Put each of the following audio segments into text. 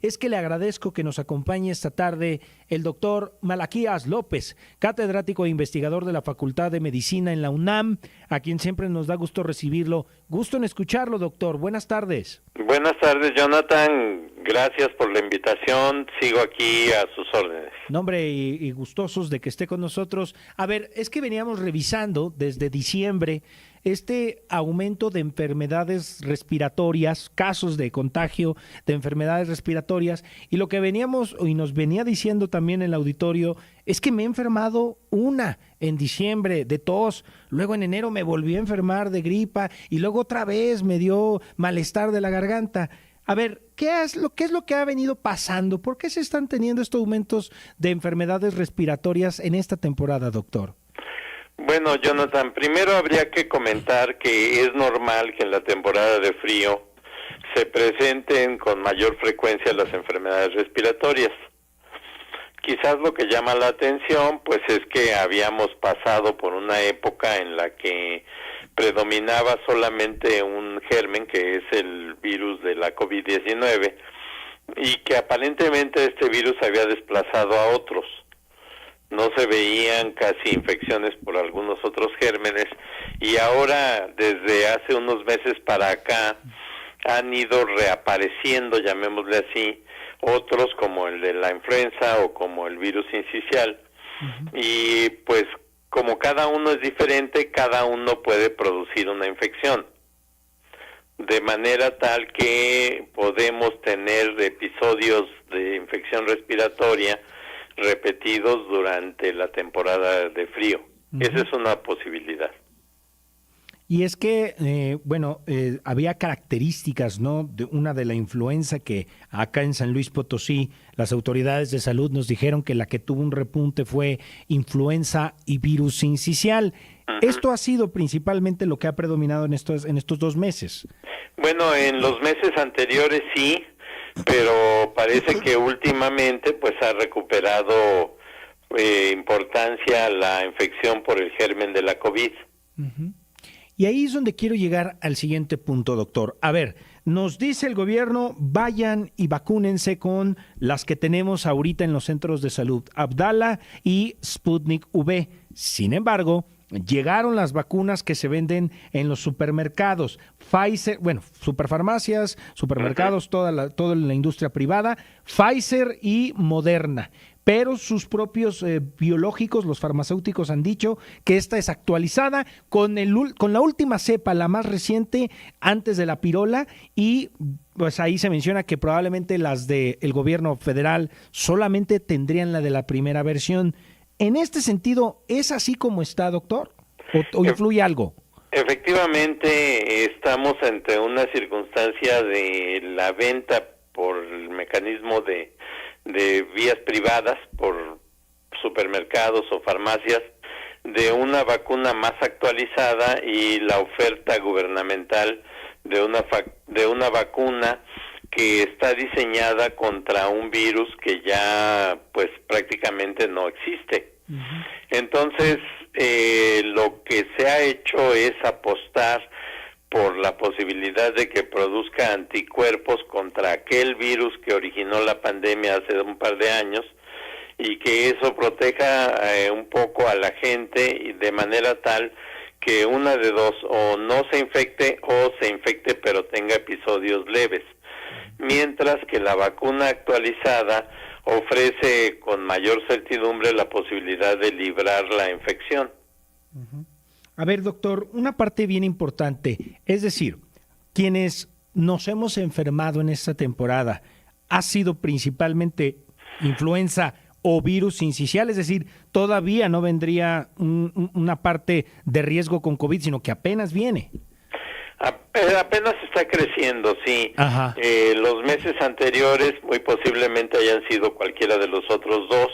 es que le agradezco que nos acompañe esta tarde el doctor Malaquías López, catedrático e investigador de la Facultad de Medicina en la UNAM, a quien siempre nos da gusto recibirlo. Gusto en escucharlo, doctor. Buenas tardes. Buenas tardes, Jonathan. Gracias por la invitación. Sigo aquí a sus órdenes. No, hombre, y gustosos de que esté con nosotros. A ver, es que veníamos revisando desde diciembre este aumento de enfermedades respiratorias, casos de contagio de enfermedades respiratorias, y lo que veníamos y nos venía diciendo también el auditorio es que me he enfermado en diciembre de tos, luego en enero me volví a enfermar de gripa y luego otra vez me dio malestar de la garganta. A ver, ¿qué es lo que ha venido pasando? ¿Por qué se están teniendo estos aumentos de enfermedades respiratorias en esta temporada, doctor? Bueno, Jonathan, primero habría que comentar que es normal que en la temporada de frío se presenten con mayor frecuencia las enfermedades respiratorias. Quizás lo que llama la atención, pues es que habíamos pasado por una época en la que predominaba solamente un germen, que es el virus de la COVID-19, y que aparentemente este virus había desplazado a otros. No se veían casi infecciones por algunos otros gérmenes, y ahora, desde hace unos meses para acá, han ido reapareciendo, llamémosle así, otros como el de la influenza o como el virus sincicial. Y pues como cada uno es diferente, cada uno puede producir una infección, de manera tal que podemos tener episodios de infección respiratoria repetidos durante la temporada de frío. Esa es una posibilidad. Y es que, había características, ¿no? De la influenza que acá en San Luis Potosí las autoridades de salud nos dijeron que la que tuvo un repunte fue influenza y virus sincicial. Esto ha sido principalmente lo que ha predominado en estos 2 meses. Bueno, en los meses anteriores sí, pero parece que últimamente pues ha recuperado importancia la infección por el germen de la COVID. Y ahí es donde quiero llegar al siguiente punto, doctor. A ver, nos dice el gobierno, vayan y vacúnense con las que tenemos ahorita en los centros de salud, Abdala y Sputnik V. Sin embargo, llegaron las vacunas que se venden en los supermercados, Pfizer, superfarmacias, supermercados, toda la industria privada, Pfizer y Moderna. Pero sus propios biológicos, los farmacéuticos, han dicho que esta es actualizada con la última cepa, la más reciente, antes de la pirola, y pues ahí se menciona que probablemente las del gobierno federal solamente tendrían la de la primera versión. En este sentido, ¿es así como está, doctor? ¿O influye algo? Efectivamente, estamos ante una circunstancia de la venta por el mecanismo de vías privadas, por supermercados o farmacias, de una vacuna más actualizada, y la oferta gubernamental de una vacuna que está diseñada contra un virus que ya pues prácticamente no existe. Entonces, lo que se ha hecho es apostar por la posibilidad de que produzca anticuerpos contra aquel virus que originó la pandemia hace un par de años, y que eso proteja un poco a la gente, y de manera tal que una de dos, o no se infecte o se infecte pero tenga episodios leves, mientras que la vacuna actualizada ofrece con mayor certidumbre la posibilidad de librar la infección. A ver, doctor, una parte bien importante, es decir, quienes nos hemos enfermado en esta temporada, ¿ha sido principalmente influenza o virus sincicial? Es decir, todavía no vendría una parte de riesgo con COVID, sino que apenas viene. Apenas está creciendo, sí. Los meses anteriores muy posiblemente hayan sido cualquiera de los otros dos,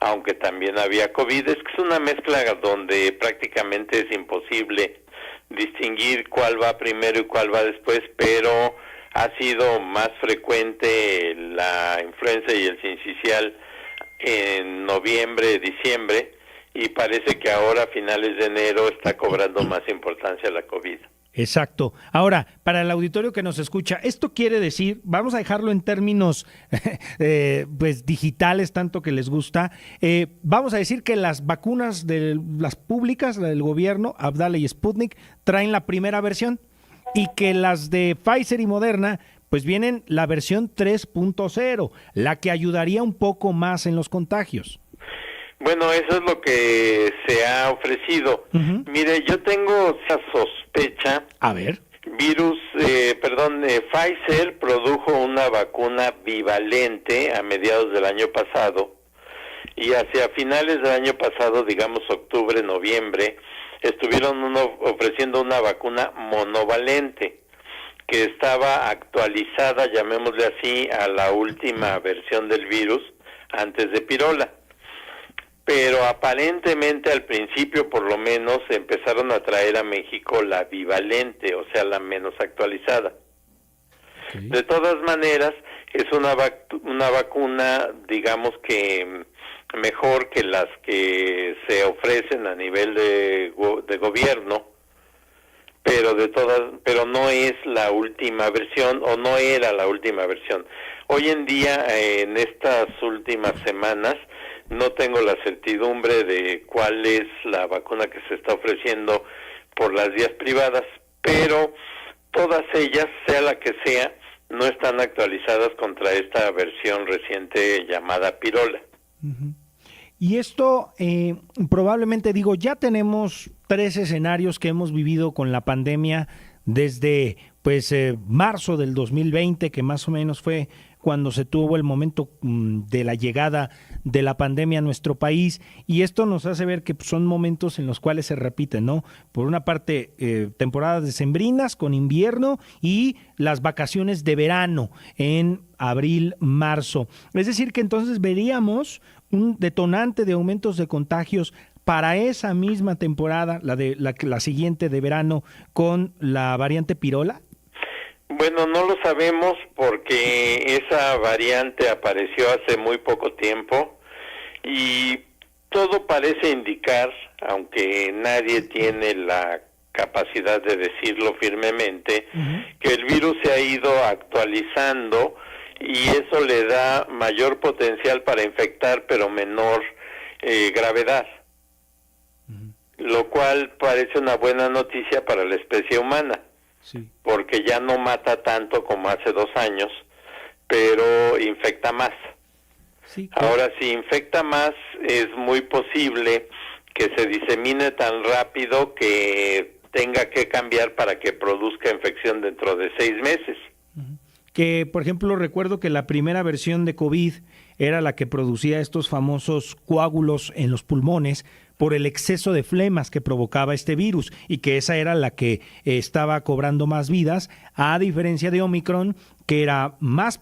aunque también había COVID. Es que es una mezcla donde prácticamente es imposible distinguir cuál va primero y cuál va después, pero ha sido más frecuente la influenza y el sincicial en noviembre, diciembre, y parece que ahora a finales de enero está cobrando más importancia la COVID. Exacto. Ahora, para el auditorio que nos escucha, esto quiere decir, vamos a dejarlo en términos pues digitales, tanto que les gusta, vamos a decir que las vacunas de las públicas, la del gobierno, Abdala y Sputnik, traen la primera versión y que las de Pfizer y Moderna pues vienen la versión 3.0, la que ayudaría un poco más en los contagios. Bueno, eso es lo que se ha ofrecido. Uh-huh. Mire, yo tengo esa sospecha. A ver. Pfizer produjo una vacuna bivalente a mediados del año pasado y hacia finales del año pasado, digamos octubre, noviembre, estuvieron ofreciendo una vacuna monovalente que estaba actualizada, llamémosle así, a la última versión del virus antes de Pirola. Pero aparentemente al principio por lo menos empezaron a traer a México la bivalente, o sea, la menos actualizada. Okay. De todas maneras, es una vacuna, digamos que mejor que las que se ofrecen a nivel de gobierno, pero no es la última versión, o no era la última versión. Hoy en día, en estas últimas semanas, no tengo la certidumbre de cuál es la vacuna que se está ofreciendo por las vías privadas, pero todas ellas, sea la que sea, no están actualizadas contra esta versión reciente llamada Pirola. Uh-huh. Y esto probablemente, ya tenemos 3 escenarios que hemos vivido con la pandemia desde marzo del 2020, que más o menos fue cuando se tuvo el momento de la llegada de la pandemia a nuestro país, y esto nos hace ver que son momentos en los cuales se repiten, ¿no? Por una parte, temporadas decembrinas con invierno y las vacaciones de verano en abril, marzo. Es decir, que entonces veríamos un detonante de aumentos de contagios para esa misma temporada, la siguiente de verano, con la variante Pirola. Bueno, no lo sabemos porque esa variante apareció hace muy poco tiempo y todo parece indicar, aunque nadie tiene la capacidad de decirlo firmemente, uh-huh, que el virus se ha ido actualizando y eso le da mayor potencial para infectar, pero menor gravedad, uh-huh, lo cual parece una buena noticia para la especie humana. Sí. Porque ya no mata tanto como hace 2 años, pero infecta más. Sí, claro. Ahora, si infecta más, es muy posible que se disemine tan rápido que tenga que cambiar para que produzca infección dentro de 6 meses. Que, por ejemplo, recuerdo que la primera versión de COVID era la que producía estos famosos coágulos en los pulmones por el exceso de flemas que provocaba este virus, y que esa era la que estaba cobrando más vidas, a diferencia de Omicron, que era más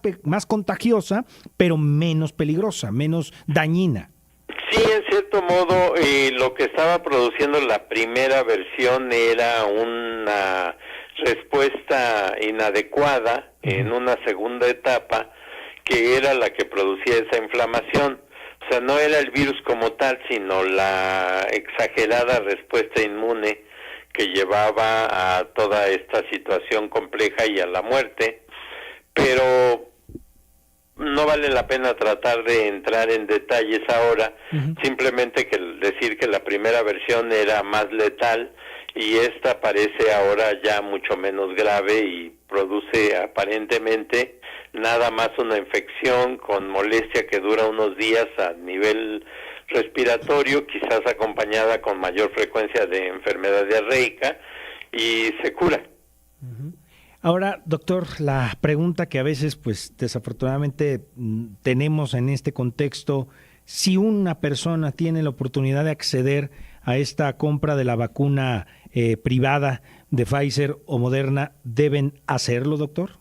contagiosa, pero menos peligrosa, menos dañina. Sí, en cierto modo, lo que estaba produciendo la primera versión era una respuesta inadecuada en una segunda etapa, que era la que producía esa inflamación. O sea, no era el virus como tal, sino la exagerada respuesta inmune que llevaba a toda esta situación compleja y a la muerte, pero no vale la pena tratar de entrar en detalles ahora, uh-huh, simplemente que decir que la primera versión era más letal y esta parece ahora ya mucho menos grave y produce aparentemente nada más una infección con molestia que dura unos días a nivel respiratorio, quizás acompañada con mayor frecuencia de enfermedad diarreica, y se cura. Uh-huh. Ahora, doctor, la pregunta que a veces, pues, desafortunadamente tenemos en este contexto: si una persona tiene la oportunidad de acceder a esta compra de la vacuna privada de Pfizer o Moderna, ¿deben hacerlo, doctor?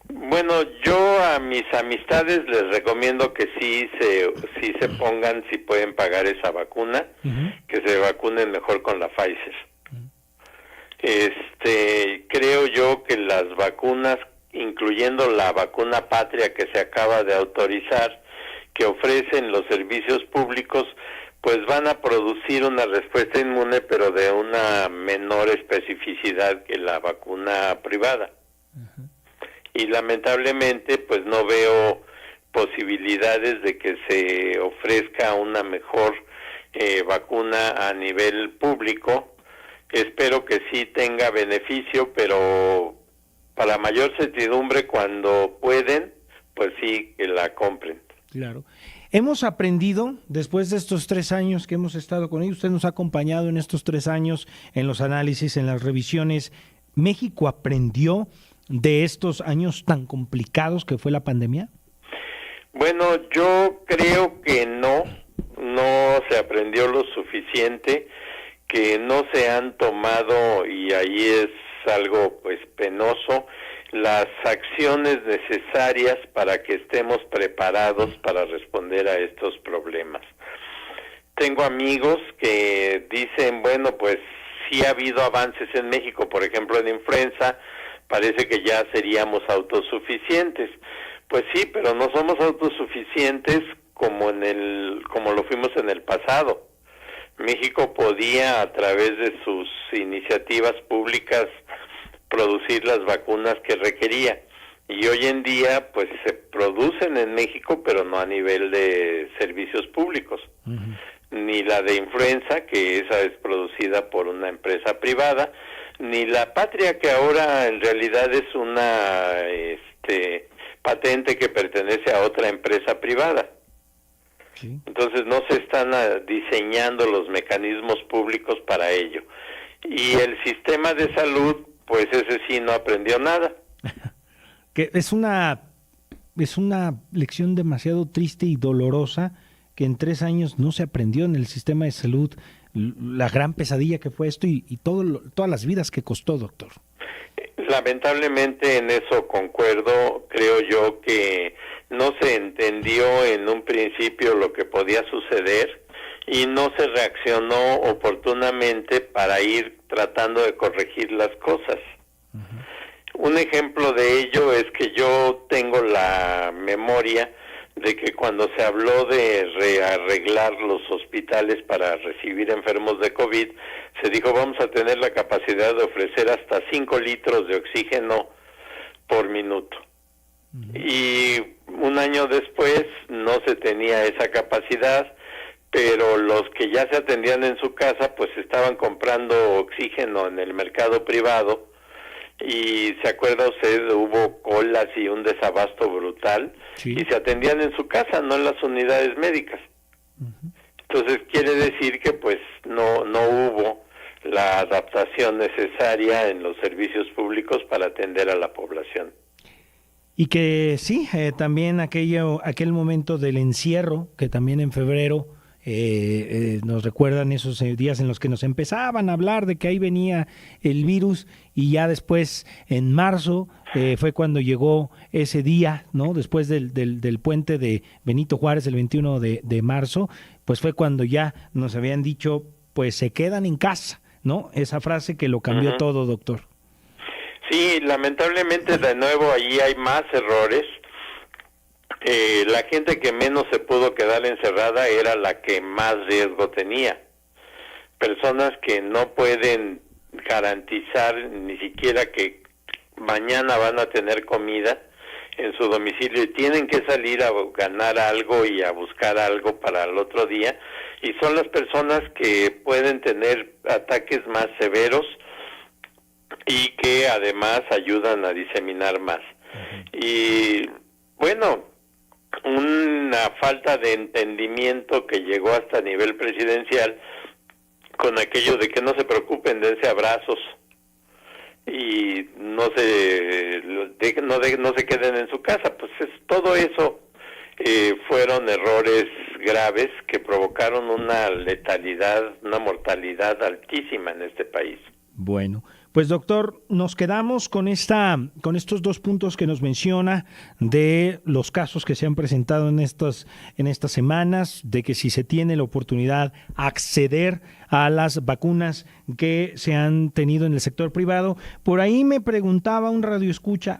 Bueno, yo a mis amistades les recomiendo que sí se pongan, si pueden pagar esa vacuna, uh-huh, que se vacunen mejor con la Pfizer. Uh-huh. Creo yo que las vacunas, incluyendo la vacuna patria que se acaba de autorizar, que ofrecen los servicios públicos, pues van a producir una respuesta inmune, pero de una menor especificidad que la vacuna privada. Y lamentablemente, pues no veo posibilidades de que se ofrezca una mejor vacuna a nivel público. Espero que sí tenga beneficio, pero para mayor certidumbre, cuando pueden, pues sí, que la compren. Claro. Hemos aprendido, después de estos 3 años que hemos estado con ellos, usted nos ha acompañado en estos 3 años, en los análisis, en las revisiones. ¿México aprendió de estos años tan complicados que fue la pandemia? Bueno, yo creo que no se aprendió lo suficiente, que no se han tomado, y ahí es algo pues penoso, las acciones necesarias para que estemos preparados para responder a estos problemas. Tengo amigos que dicen, bueno, pues sí ha habido avances en México, por ejemplo en influenza, parece que ya seríamos autosuficientes. Pues sí, pero no somos autosuficientes como lo fuimos en el pasado. México podía, a través de sus iniciativas públicas, producir las vacunas que requería, y hoy en día pues se producen en México, pero no a nivel de servicios públicos. Ni la de influenza, que esa es producida por una empresa privada, ni la patria, que ahora en realidad es una patente que pertenece a otra empresa privada. Sí. Entonces no se están diseñando los mecanismos públicos para ello. Y el sistema de salud, pues ese sí no aprendió nada. Que es una lección demasiado triste y dolorosa, que en 3 años no se aprendió en el sistema de salud la gran pesadilla que fue esto y todas las vidas que costó, doctor. Lamentablemente en eso concuerdo. Creo yo que no se entendió en un principio lo que podía suceder y no se reaccionó oportunamente para ir tratando de corregir las cosas. Un ejemplo de ello es que yo tengo la memoria de que cuando se habló de rearreglar los hospitales para recibir enfermos de COVID, se dijo vamos a tener la capacidad de ofrecer hasta 5 litros de oxígeno por minuto. Y un año después no se tenía esa capacidad, pero los que ya se atendían en su casa pues estaban comprando oxígeno en el mercado privado, y se acuerda usted, hubo colas y un desabasto brutal, sí, y se atendían en su casa, no en las unidades médicas. Entonces quiere decir que pues no hubo la adaptación necesaria en los servicios públicos para atender a la población. Y que sí, también aquel momento del encierro, que también en febrero nos recuerdan esos días en los que nos empezaban a hablar de que ahí venía el virus, y ya después en marzo fue cuando llegó ese día, ¿no? Después del puente de Benito Juárez, el 21 de marzo, pues fue cuando ya nos habían dicho, pues se quedan en casa, ¿no? Esa frase que lo cambió todo, doctor. Sí, lamentablemente de nuevo allí hay más errores. La gente que menos se pudo quedar encerrada era la que más riesgo tenía. Personas que no pueden garantizar ni siquiera que mañana van a tener comida en su domicilio y tienen que salir a ganar algo y a buscar algo para el otro día, y son las personas que pueden tener ataques más severos y que además ayudan a diseminar más. Y bueno, una falta de entendimiento que llegó hasta nivel presidencial con aquello de que no se preocupen, dense abrazos y no se queden en su casa. Pues todo eso fueron errores graves que provocaron una letalidad, una mortalidad altísima en este país. Bueno, pues doctor, nos quedamos con estos 2 puntos que nos menciona de los casos que se han presentado en estas semanas, de que si se tiene la oportunidad acceder a las vacunas que se han tenido en el sector privado. Por ahí me preguntaba una radioescucha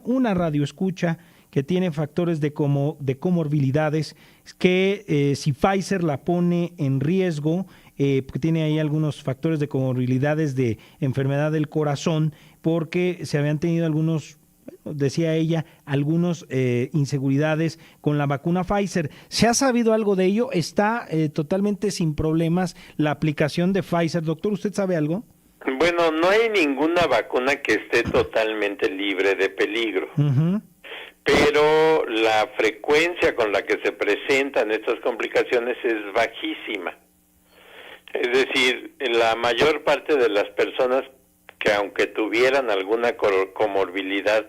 que tiene factores de comorbilidades, que si Pfizer la pone en riesgo, porque tiene ahí algunos factores de comorbilidades de enfermedad del corazón, porque se habían tenido algunos, decía ella, algunas inseguridades con la vacuna Pfizer. ¿Se ha sabido algo de ello? ¿Está totalmente sin problemas la aplicación de Pfizer? Doctor, ¿usted sabe algo? Bueno, no hay ninguna vacuna que esté totalmente libre de peligro, pero la frecuencia con la que se presentan estas complicaciones es bajísima. Es decir, la mayor parte de las personas que aunque tuvieran alguna comorbilidad,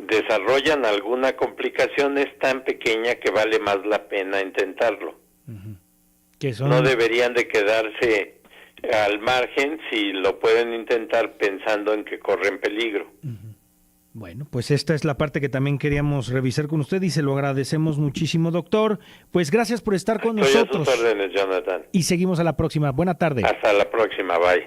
desarrollan alguna complicación es tan pequeña que vale más la pena intentarlo. No deberían de quedarse al margen si lo pueden intentar pensando en que corren peligro. Bueno, pues esta es la parte que también queríamos revisar con usted y se lo agradecemos muchísimo, doctor. Pues gracias por estar con nosotros. Estoy a sus órdenes, Jonathan. Y seguimos a la próxima. Buena tarde. Hasta la próxima, bye.